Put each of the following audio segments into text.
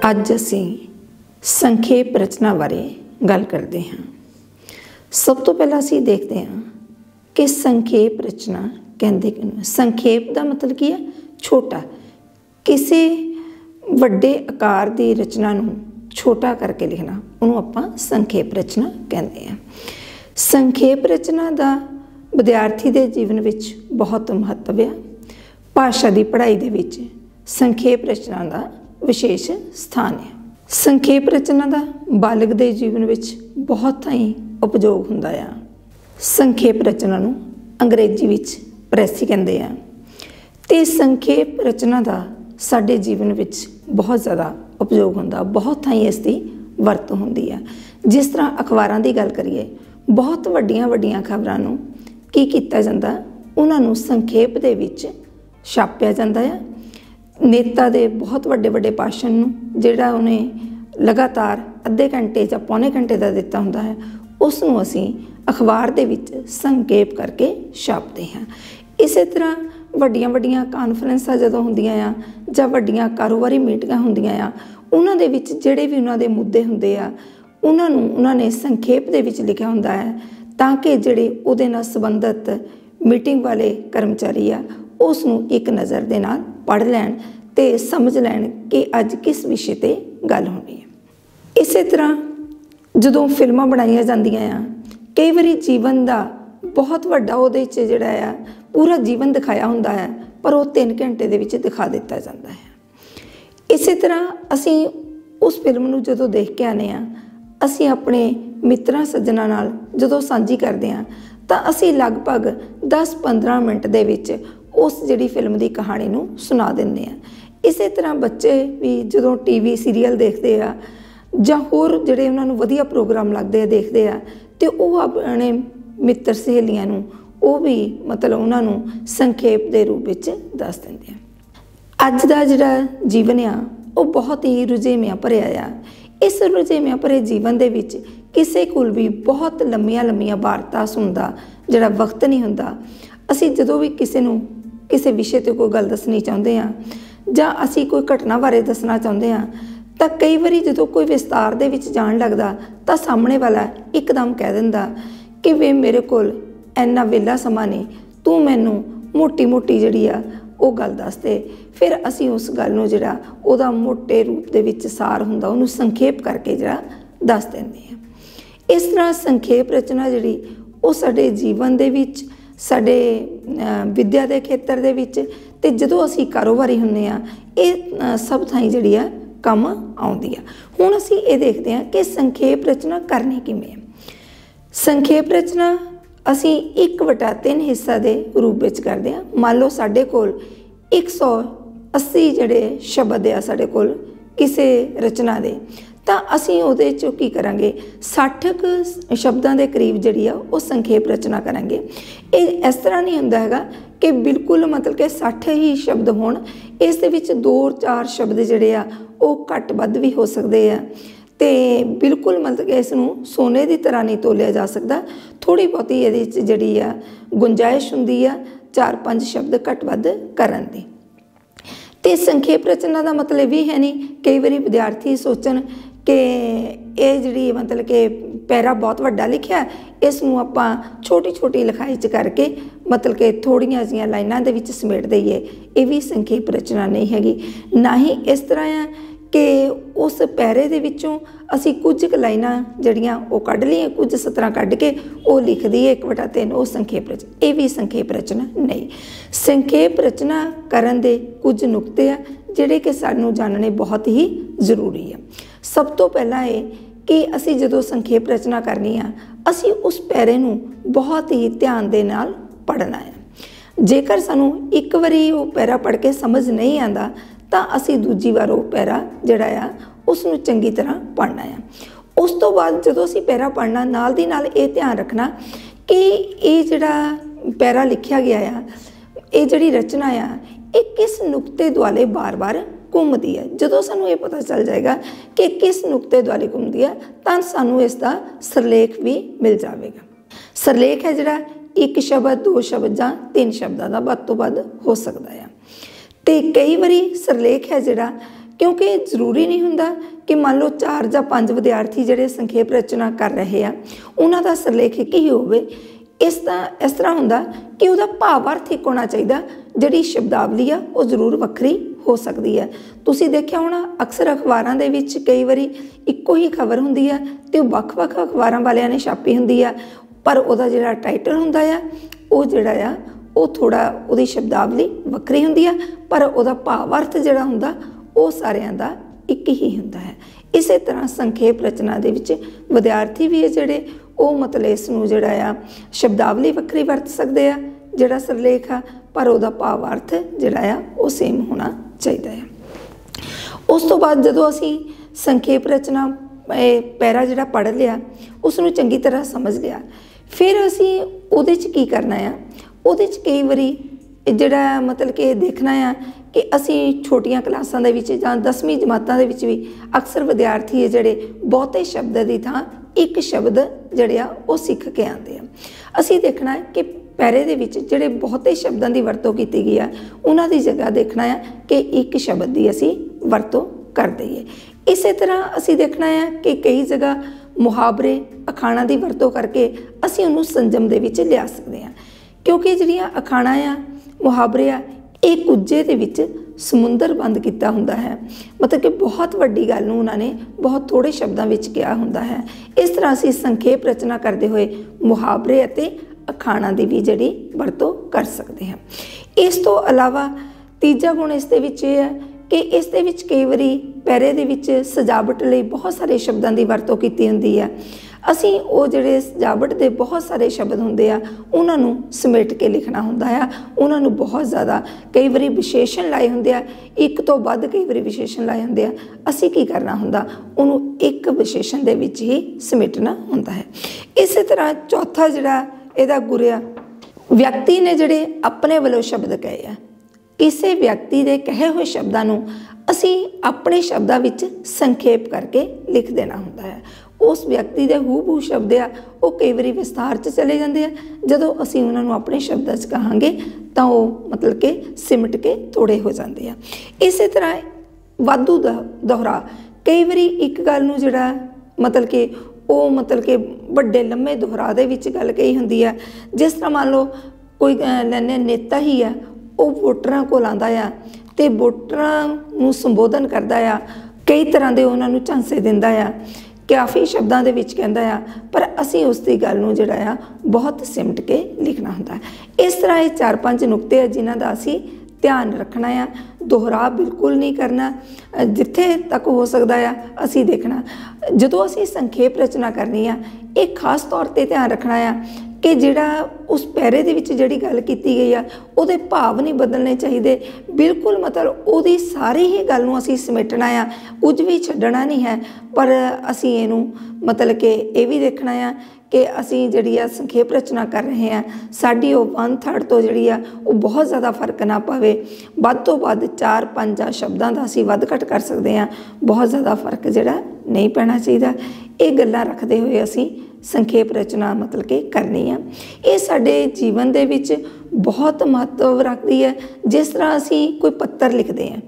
ਅੱਜ ਅਸੀਂ ਸੰਖੇਪ ਰਚਨਾ ਬਾਰੇ ਗੱਲ ਕਰਦੇ ਹਾਂ। ਸਭ ਤੋਂ ਪਹਿਲਾਂ ਅਸੀਂ ਦੇਖਦੇ ਹਾਂ ਕਿ ਸੰਖੇਪ ਰਚਨਾ ਕਹਿੰਦੇ ਕਿਹਨੂੰ। ਸੰਖੇਪ ਦਾ ਮਤਲਬ ਕੀ ਹੈ? ਛੋਟਾ। ਕਿਸੇ ਵੱਡੇ ਆਕਾਰ ਦੀ ਰਚਨਾ ਨੂੰ ਛੋਟਾ ਕਰਕੇ ਲਿਖਣਾ, ਉਹਨੂੰ ਆਪਾਂ ਸੰਖੇਪ ਰਚਨਾ ਕਹਿੰਦੇ ਹਾਂ। ਸੰਖੇਪ ਰਚਨਾ ਦਾ ਵਿਦਿਆਰਥੀ ਦੇ ਜੀਵਨ ਵਿੱਚ ਬਹੁਤ ਮਹੱਤਵ ਹੈ। ਭਾਸ਼ਾ ਦੀ ਪੜ੍ਹਾਈ ਦੇ ਵਿੱਚ ਸੰਖੇਪ ਰਚਨਾ ਦਾ ਵਿਸ਼ੇਸ਼ ਸਥਾਨ ਹੈ। ਸੰਖੇਪ ਰਚਨਾ ਦਾ ਬਾਲਗ ਦੇ ਜੀਵਨ ਵਿੱਚ ਬਹੁਤ ਹੀ ਉਪਯੋਗ ਹੁੰਦਾ ਆ। ਸੰਖੇਪ ਰਚਨਾ ਨੂੰ ਅੰਗਰੇਜ਼ੀ ਵਿੱਚ ਪ੍ਰੈਸੀ ਕਹਿੰਦੇ ਆ। ਅਤੇ ਸੰਖੇਪ ਰਚਨਾ ਦਾ ਸਾਡੇ ਜੀਵਨ ਵਿੱਚ ਬਹੁਤ ਜ਼ਿਆਦਾ ਉਪਯੋਗ ਹੁੰਦਾ, ਬਹੁਤ ਹੀ ਇਸ ਦੀ ਵਰਤੋਂ ਹੁੰਦੀ ਆ। ਜਿਸ ਤਰ੍ਹਾਂ ਅਖਬਾਰਾਂ ਦੀ ਗੱਲ ਕਰੀਏ, ਬਹੁਤ ਵੱਡੀਆਂ ਵੱਡੀਆਂ ਖਬਰਾਂ ਨੂੰ ਕੀ ਕੀਤਾ ਜਾਂਦਾ, ਉਹਨਾਂ ਨੂੰ ਸੰਖੇਪ ਦੇ ਵਿੱਚ ਛਾਪਿਆ ਜਾਂਦਾ ਆ। ਨੇਤਾ ਦੇ ਬਹੁਤ ਵੱਡੇ ਵੱਡੇ ਭਾਸ਼ਣ ਨੂੰ ਜਿਹੜਾ ਉਹਨੇ ਲਗਾਤਾਰ ਅੱਧੇ ਘੰਟੇ ਜਾਂ ਪੌਣੇ ਘੰਟੇ ਦਾ ਦਿੱਤਾ ਹੁੰਦਾ ਹੈ, ਉਸ ਨੂੰ ਅਸੀਂ ਅਖਬਾਰ ਦੇ ਵਿੱਚ ਸੰਖੇਪ ਕਰਕੇ ਛਾਪਦੇ ਹਾਂ। ਇਸੇ ਤਰ੍ਹਾਂ ਵੱਡੀਆਂ ਵੱਡੀਆਂ ਕਾਨਫਰੰਸਾਂ ਜਦੋਂ ਹੁੰਦੀਆਂ ਆ ਜਾਂ ਵੱਡੀਆਂ ਕਾਰੋਬਾਰੀ ਮੀਟਿੰਗਾਂ ਹੁੰਦੀਆਂ ਆ, ਉਹਨਾਂ ਦੇ ਵਿੱਚ ਜਿਹੜੇ ਵੀ ਉਹਨਾਂ ਦੇ ਮੁੱਦੇ ਹੁੰਦੇ ਆ, ਉਹਨਾਂ ਨੂੰ ਉਹਨਾਂ ਨੇ ਸੰਖੇਪ ਦੇ ਵਿੱਚ ਲਿਖਿਆ ਹੁੰਦਾ ਹੈ, ਤਾਂ ਕਿ ਜਿਹੜੇ ਉਹਦੇ ਨਾਲ ਸੰਬੰਧਿਤ ਮੀਟਿੰਗ ਵਾਲੇ ਕਰਮਚਾਰੀ ਆ, ਉਸ ਨੂੰ ਇੱਕ ਨਜ਼ਰ ਦੇ ਨਾਲ ਪੜ੍ਹ ਲੈਣ ਅਤੇ ਸਮਝ ਲੈਣ ਕਿ ਅੱਜ ਕਿਸ ਵਿਸ਼ੇ 'ਤੇ ਗੱਲ ਹੋਣੀ ਹੈ। ਇਸੇ ਤਰ੍ਹਾਂ ਜਦੋਂ ਫਿਲਮਾਂ ਬਣਾਈਆਂ ਜਾਂਦੀਆਂ ਆ, ਕਈ ਵਾਰੀ ਜੀਵਨ ਦਾ ਬਹੁਤ ਵੱਡਾ ਉਹਦੇ 'ਚ ਜਿਹੜਾ ਆ ਪੂਰਾ ਜੀਵਨ ਦਿਖਾਇਆ ਹੁੰਦਾ ਹੈ, ਪਰ ਉਹ 3 ਘੰਟੇ ਦੇ ਵਿੱਚ ਦਿਖਾ ਦਿੱਤਾ ਜਾਂਦਾ ਹੈ। ਇਸੇ ਤਰ੍ਹਾਂ ਅਸੀਂ ਉਸ ਫਿਲਮ ਨੂੰ ਜਦੋਂ ਦੇਖ ਕੇ ਆਉਂਦੇ ਹਾਂ, ਅਸੀਂ ਆਪਣੇ ਮਿੱਤਰਾਂ ਸੱਜਣਾਂ ਨਾਲ ਜਦੋਂ ਸਾਂਝੀ ਕਰਦੇ ਹਾਂ, ਤਾਂ ਅਸੀਂ ਲਗਭਗ 10-15 ਮਿੰਟ ਦੇ ਵਿੱਚ ਉਸ ਜਿਹੜੀ ਫਿਲਮ ਦੀ ਕਹਾਣੀ ਨੂੰ ਸੁਣਾ ਦਿੰਦੇ ਹਾਂ। ਇਸੇ ਤਰ੍ਹਾਂ ਬੱਚੇ ਵੀ ਜਦੋਂ TV ਸੀਰੀਅਲ ਦੇਖਦੇ ਆ ਜਾਂ ਹੋਰ ਜਿਹੜੇ ਉਹਨਾਂ ਨੂੰ ਵਧੀਆ ਪ੍ਰੋਗਰਾਮ ਲੱਗਦੇ ਆ ਦੇਖਦੇ ਆ, ਅਤੇ ਉਹ ਆਪਣੇ ਮਿੱਤਰ ਸਹੇਲੀਆਂ ਨੂੰ ਉਹ ਵੀ ਮਤਲਬ ਉਹਨਾਂ ਨੂੰ ਸੰਖੇਪ ਦੇ ਰੂਪ ਵਿੱਚ ਦੱਸ ਦਿੰਦੇ ਆ। ਅੱਜ ਦਾ ਜਿਹੜਾ ਜੀਵਨ ਆ ਉਹ ਬਹੁਤ ਹੀ ਰੁਝੇਵਿਆਂ ਭਰਿਆ ਆ। ਇਸ ਰੁਝੇਵਿਆਂ ਭਰੇ ਜੀਵਨ ਦੇ ਵਿੱਚ ਕਿਸੇ ਕੋਲ ਵੀ ਬਹੁਤ ਲੰਮੀਆਂ ਲੰਮੀਆਂ ਵਾਰਤਾ ਸੁਣਨ ਦਾ ਜਿਹੜਾ ਵਕਤ ਨਹੀਂ ਹੁੰਦਾ। ਅਸੀਂ ਜਦੋਂ ਵੀ ਕਿਸੇ ਨੂੰ ਕਿਸੇ ਵਿਸ਼ੇ 'ਤੇ ਕੋਈ ਗੱਲ ਦੱਸਣੀ ਚਾਹੁੰਦੇ ਹਾਂ ਜਾਂ ਅਸੀਂ ਕੋਈ ਘਟਨਾ ਬਾਰੇ ਦੱਸਣਾ ਚਾਹੁੰਦੇ ਹਾਂ, ਤਾਂ ਕਈ ਵਾਰੀ ਜਦੋਂ ਕੋਈ ਵਿਸਤਾਰ ਦੇ ਵਿੱਚ ਜਾਣ ਲੱਗਦਾ ਤਾਂ ਸਾਹਮਣੇ ਵਾਲਾ ਇੱਕਦਮ ਕਹਿ ਦਿੰਦਾ ਕਿ ਵੇ ਮੇਰੇ ਕੋਲ ਇੰਨਾ ਵਿਹਲਾ ਸਮਾਂ ਨਹੀਂ, ਤੂੰ ਮੈਨੂੰ ਮੋਟੀ ਮੋਟੀ ਜਿਹੜੀ ਆ ਉਹ ਗੱਲ ਦੱਸ ਦੇ। ਫਿਰ ਅਸੀਂ ਉਸ ਗੱਲ ਨੂੰ ਜਿਹੜਾ ਉਹਦਾ ਮੋਟੇ ਰੂਪ ਦੇ ਵਿੱਚ ਸਾਰ ਹੁੰਦਾ, ਉਹਨੂੰ ਸੰਖੇਪ ਕਰਕੇ ਜਿਹੜਾ ਦੱਸ ਦਿੰਦੇ ਹਾਂ। ਇਸ ਤਰ੍ਹਾਂ ਸੰਖੇਪ ਰਚਨਾ ਜਿਹੜੀ ਉਹ ਸਾਡੇ ਜੀਵਨ ਦੇ ਵਿੱਚ, ਸਾਡੇ ਵਿੱਦਿਆ ਦੇ ਖੇਤਰ ਦੇ ਵਿੱਚ, ਅਤੇ ਜਦੋਂ ਅਸੀਂ ਕਾਰੋਬਾਰੀ ਹੁੰਦੇ ਹਾਂ, ਇਹ ਸਭ ਥਾਈਂ ਜਿਹੜੀ ਆ ਕੰਮ ਆਉਂਦੀ ਆ। ਹੁਣ ਅਸੀਂ ਇਹ ਦੇਖਦੇ ਹਾਂ ਕਿ ਸੰਖੇਪ ਰਚਨਾ ਕਰਨੀ ਕਿਵੇਂ ਹੈ। ਸੰਖੇਪ ਰਚਨਾ ਅਸੀਂ 1/3 ਹਿੱਸਾ ਦੇ ਰੂਪ ਵਿੱਚ ਕਰਦੇ ਹਾਂ। ਮੰਨ ਲਓ ਸਾਡੇ ਕੋਲ 180 ਜਿਹੜੇ ਸ਼ਬਦ ਆ ਸਾਡੇ ਕੋਲ ਕਿਸੇ ਰਚਨਾ ਦੇ, ਤਾਂ ਅਸੀਂ ਉਹਦੇ 'ਚੋਂ ਕੀ ਕਰਾਂਗੇ, 60 ਕੁ ਸ਼ਬਦਾਂ ਦੇ ਕਰੀਬ ਜਿਹੜੀ ਆ ਉਹ ਸੰਖੇਪ ਰਚਨਾ ਕਰਾਂਗੇ। ਇਹ ਇਸ ਤਰ੍ਹਾਂ ਨਹੀਂ ਹੁੰਦਾ ਹੈਗਾ ਕਿ ਬਿਲਕੁਲ ਮਤਲਬ ਕਿ 60 ਹੀ ਸ਼ਬਦ ਹੋਣ। ਇਸ ਦੇ ਵਿੱਚ 2-4 ਸ਼ਬਦ ਜਿਹੜੇ ਆ ਉਹ ਘੱਟ ਵੱਧ ਵੀ ਹੋ ਸਕਦੇ ਆ, ਅਤੇ ਬਿਲਕੁਲ ਮਤਲਬ ਕਿ ਇਸ ਨੂੰ ਸੋਨੇ ਦੀ ਤਰ੍ਹਾਂ ਨਹੀਂ ਤੋਲਿਆ ਜਾ ਸਕਦਾ। ਥੋੜ੍ਹੀ ਬਹੁਤੀ ਇਹਦੇ 'ਚ ਜਿਹੜੀ ਆ ਗੁੰਜਾਇਸ਼ ਹੁੰਦੀ ਆ 4-5 ਸ਼ਬਦ ਘੱਟ ਵੱਧ ਕਰਨ ਦੀ। ਅਤੇ ਸੰਖੇਪ ਰਚਨਾ ਦਾ ਮਤਲਬ ਵੀ ਹੈ ਨਹੀਂ, ਕਈ ਵਾਰੀ ਵਿਦਿਆਰਥੀ ਸੋਚਣ ਕਿ ਇਹ ਜਿਹੜੀ ਮਤਲਬ ਕਿ ਪੈਰਾ ਬਹੁਤ ਵੱਡਾ ਲਿਖਿਆ, ਇਸ ਨੂੰ ਆਪਾਂ ਛੋਟੀ ਛੋਟੀ ਲਿਖਾਈ 'ਚ ਕਰਕੇ ਮਤਲਬ ਕਿ ਥੋੜ੍ਹੀਆਂ ਜਿਹੀਆਂ ਲਾਈਨਾਂ ਦੇ ਵਿੱਚ ਸਮੇਟ ਦਈਏ। ਇਹ ਵੀ ਸੰਖੇਪ ਰਚਨਾ ਨਹੀਂ ਹੈਗੀ। ਨਾ ਹੀ ਇਸ ਤਰ੍ਹਾਂ ਆ ਕਿ ਉਸ ਪੈਰੇ ਦੇ ਵਿੱਚੋਂ ਅਸੀਂ ਕੁਝ ਕੁ ਲਾਈਨਾਂ ਜਿਹੜੀਆਂ ਉਹ ਕੱਢ ਲਈਏ, ਕੁਝ ਸਤਰਾਂ ਕੱਢ ਕੇ ਉਹ ਲਿਖ ਦਈਏ 1/3, ਉਹ ਸੰਖੇਪ ਰਚਨਾ। ਇਹ ਵੀ ਸੰਖੇਪ ਰਚਨਾ ਨਹੀਂ। ਸੰਖੇਪ ਰਚਨਾ ਕਰਨ ਦੇ ਕੁਝ ਨੁਕਤੇ ਆ ਜਿਹੜੇ ਕਿ ਸਾਨੂੰ ਜਾਣਨੇ ਬਹੁਤ ਹੀ ਜ਼ਰੂਰੀ ਆ। ਸਭ ਤੋਂ ਪਹਿਲਾਂ ਇਹ ਕਿ ਅਸੀਂ ਜਦੋਂ ਸੰਖੇਪ ਰਚਨਾ ਕਰਨੀ ਆ, ਅਸੀਂ ਉਸ ਪੈਰੇ ਨੂੰ ਬਹੁਤ ਹੀ ਧਿਆਨ ਦੇ ਨਾਲ ਪੜ੍ਹਨਾ ਹੈ। ਜੇਕਰ ਸਾਨੂੰ ਇੱਕ ਵਾਰੀ ਉਹ ਪੈਰਾ ਪੜ੍ਹ ਕੇ ਸਮਝ ਨਹੀਂ ਆਉਂਦਾ, ਤਾਂ ਅਸੀਂ ਦੂਜੀ ਵਾਰ ਉਹ ਪੈਰਾ ਜਿਹੜਾ ਆ ਉਸ ਨੂੰ ਚੰਗੀ ਤਰ੍ਹਾਂ ਪੜ੍ਹਨਾ ਆ। ਉਸ ਤੋਂ ਬਾਅਦ ਜਦੋਂ ਅਸੀਂ ਪੈਰਾ ਪੜ੍ਹਨਾ, ਨਾਲ ਦੀ ਨਾਲ ਇਹ ਧਿਆਨ ਰੱਖਣਾ ਕਿ ਇਹ ਜਿਹੜਾ ਪੈਰਾ ਲਿਖਿਆ ਗਿਆ ਆ, ਇਹ ਜਿਹੜੀ ਰਚਨਾ ਆ, ਇਹ ਕਿਸ ਨੁਕਤੇ ਦੁਆਲੇ ਬਾਰ-ਬਾਰ ਘੁੰਮਦੀ ਹੈ। ਜਦੋਂ ਸਾਨੂੰ ਇਹ ਪਤਾ ਚੱਲ ਜਾਏਗਾ ਕਿ ਕਿਸ ਨੁਕਤੇ ਦੁਆਲੇ ਘੁੰਮਦੀ ਹੈ, ਤਾਂ ਸਾਨੂੰ ਇਸ ਦਾ ਸਿਰਲੇਖ ਵੀ ਮਿਲ ਜਾਵੇਗਾ। ਸਿਰਲੇਖ ਹੈ ਜਿਹੜਾ 1 ਸ਼ਬਦ, 2 ਸ਼ਬਦ ਜਾਂ 3 ਸ਼ਬਦਾਂ ਦਾ ਵੱਧ ਤੋਂ ਵੱਧ ਹੋ ਸਕਦਾ ਆ। ਅਤੇ ਕਈ ਵਾਰੀ ਸਿਰਲੇਖ ਹੈ ਜਿਹੜਾ क्योंकि जरूरी नहीं हुंदा कि मान लो 4 ਜਾਂ 5 विद्यार्थी जिहड़े संखेप रचना कर रहे हैं उन्हां दा सिरलेख एक ही होवे। इस तरह हुंदा कि उहदा भावार्थ एक होना चाहिए, जिहड़ी शब्दावली आ वो जरूर वक्री हो सकती है। तुसीं देखिया होना अक्सर अखबारां दे विच कई वारी इक्को ही खबर हुंदी है ते वख-वख अखबारां वालियां ने छापी हुंदी है, पर उहदा जिहड़ा टाइटल हुंदा आ वो जिहड़ा आ वो थोड़ा उहदी शब्दावली वक्री हुंदी है, पर उहदा भावार्थ जिहड़ा हुंदा वो सारियां दा एक ही हुंदा है। इस तरह संखेप रचना दे विच विद्यार्थी भी है जिहड़े वो मतलब इसनूं जिहड़ा आ शब्दावली वक्री वरत सकदे आ जिहड़ा सिरलेख आ, पर उहदा भावार्थ जिहड़ा आ वो सेम होना चाहिए है। उस तो बाद जदों असीं संखेप रचना पैरा जिहड़ा पढ़ लिया उसनूं चंगी तरह समझ लिया, फिर असीं उहदे च की करना आ, उहदे च कई वारी जिहड़ा मतलब कि देखना आ कि असीं छोटियां क्लासां दे विच जां 10वीं जमातां दे विच भी अक्सर विद्यार्थी है जिहड़े बहुते शब्द दी थां एक शब्द जिहड़े आ वो सीख के आते हैं। असीं देखना है कि पैरे दे विच जिहड़े बहुते शब्दां दी वरतों कीती गई है उन्हां दी जगह देखना है कि एक शब्द दी असीं वरतों कर दईए। इस तरह असीं देखना है कि कई जगह मुहावरे अखाणा की वरतों करके असीं उन्होंने संजम दे विच लिया सकते हैं, क्योंकि जिहड़ियां अखाणा आ मुहावरे आ एक कुजे दे विच समुंदर बंद किया हुंदा है, मतलब कि बहुत वड्डी गल नूं उन्होंने बहुत थोड़े शब्दों विच कहा हुंदा है। इस तरह असीं संखेप रचना करते हुए मुहावरे अते अखाणा की भी जिहड़ी वरतों कर सकते हैं। इस तो अलावा तीजा गुण इस दे विच यह है कि इस दे विच कई वारी पैरे दे विच सजावट लई बहुत सारे शब्दों की वरतों कीती हुंदी है। असीं वो जिहड़े सजावट के बहुत सारे शब्द हुंदे आ उन्हां नूं समेट के लिखना हुंदा आ, उन्हां नूं बहुत ज़्यादा कई वारी विशेषण लाए हुंदे आ, एक तो वध कई वारी विशेषण लाए हुंदे आ। असीं की करना हुंदा उहनूं एक विशेषण दे विच ही समेटना हुंदा है। इस तरह चौथा जिहड़ा इहदा गुर आ, व्यक्ति ने जिहड़े अपने वल्लों शब्द कहे आ, किसी व्यक्ति के कहे हुए शब्दों नूं असीं अपने शब्दों विच संखेप करके लिख देना हुंदा है। उस व्यक्ति के हूबहू शब्द आ वो कई बारी विस्तार च चले जाते हैं, जदों असीं उन्हां नूं अपने शब्दां च कहांगे तां वो मतलब कि सिमट के थोड़े हो जाते हैं। इस तरह वाधू दोहरा कई बारी एक गल नूं जिहड़ा मतलब कि वो मतलब कि वड्डे लंबे दोहरा दे विच गल कही हुंदी है। जिस तरह मान लो कोई लैने नेता ही है वो वोटरां कोल आंदा आ ते वोटरां नूं संबोधन करदा आ, कई तरह के उन्हां नूं झांसे दिंदा आ, काफ़ी शब्दों के विच कहता है, पर असीं उसकी गल नूं जिहड़ा आ बहुत सिमट के लिखना हुंदा है। इस तरह ये 4-5 नुकते हैं जिन्हां दा असीं ध्यान रखना आ, दोहरा बिल्कुल नहीं करना, जिथे तक हो सकता है असीं देखना। जदों असीं संखेप रचना करनी आ एक खास तौर पर ध्यान रखना आ कि जिहड़ा उस पैरे दे विच जिहड़ी गल कीती गई आ उहदे भाव नहीं बदलने चाहिए, बिल्कुल मतलब उहदी सारी ही गल नूं असीं समेटना आ, कुछ भी छड्डना नहीं है। पर असीं इहनूं मतलब कि ये भी देखना आ कि असीं जिहड़ी आ संखेप रचना कर रहे हैं साडी वो 1/3 तो जिहड़ी आ वो बहुत ज़्यादा फर्क ना पवे, वध तो वध 4-5 शब्दों का असीं वध घट कर सकते हैं, बहुत ज़्यादा फर्क जिहड़ा नहीं पैना चाहिए। ये गल्लां रखते हुए असीं संखेप रचना मतलब कि करनी है। ये साडे जीवन दे विच बहुत महत्व रखती है। जिस तरह असीं कोई पत्र लिखते हैं,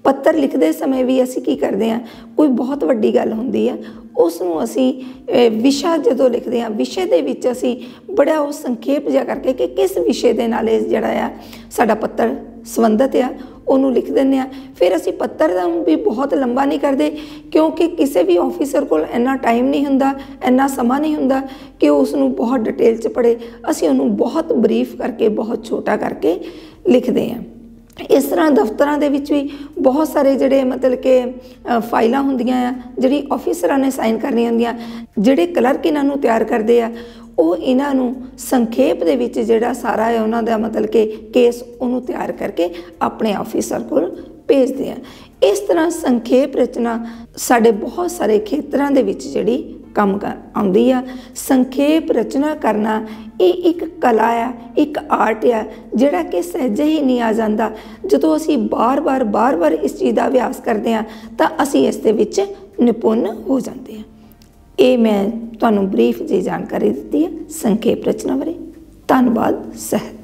पत्र लिखते समय भी असीं की करते हैं, कोई बहुत वड्डी गल हुंदी है उसनूं असीं विशा जदों लिखते हैं विषय दे विच असीं बड़ा वो संखेप जिहा करके कि किस विषय दे नाल जिहड़ा आ साडा पत्र संबंधित आ उन्होंने लिख दें। फिर असी पत्र भी बहुत लंबा नहीं करते, क्योंकि किसी भी ऑफिसर को इन्ना टाइम नहीं हुंदा, इन्ना समा नहीं हुंदा कि उसनूं बहुत डिटेल च पढ़े। असी उन्होंने बहुत ब्रीफ करके बहुत छोटा करके लिखते हैं। इस तरह दफ्तरां दे विच भी बहुत सारे जिहड़े मतलब कि फाइलां हुंदियां आ जिहड़ी ऑफिसरां ने साइन करनी हुंदियां, जिहड़े क्लर्क इन्हां नूं तैयार करते आ वो इन्हां नूं संखेप दे विच जिहड़ा सारा है उन्हां दा मतलब कि केस उन्होंने तैयार करके अपने ऑफिसर को भेजते हैं। इस तरह संखेप रचना साडे बहुत सारे खेतरां दे विच जिहड़ी काम आउंदी आ। संखेप रचना करना ये एक कला आ, एक आर्ट आ जिहड़ा कि सहजे ही नहीं आ जाता। जदों असीं बार बार इस चीज़ का अभ्यास करते हैं तो असीं इस दे विच निपुण हो जाते हैं। ये मैं तुहानूं ब्रीफ जी जानकारी दी है संखेप रचना बारे। धन्नवाद। सहत।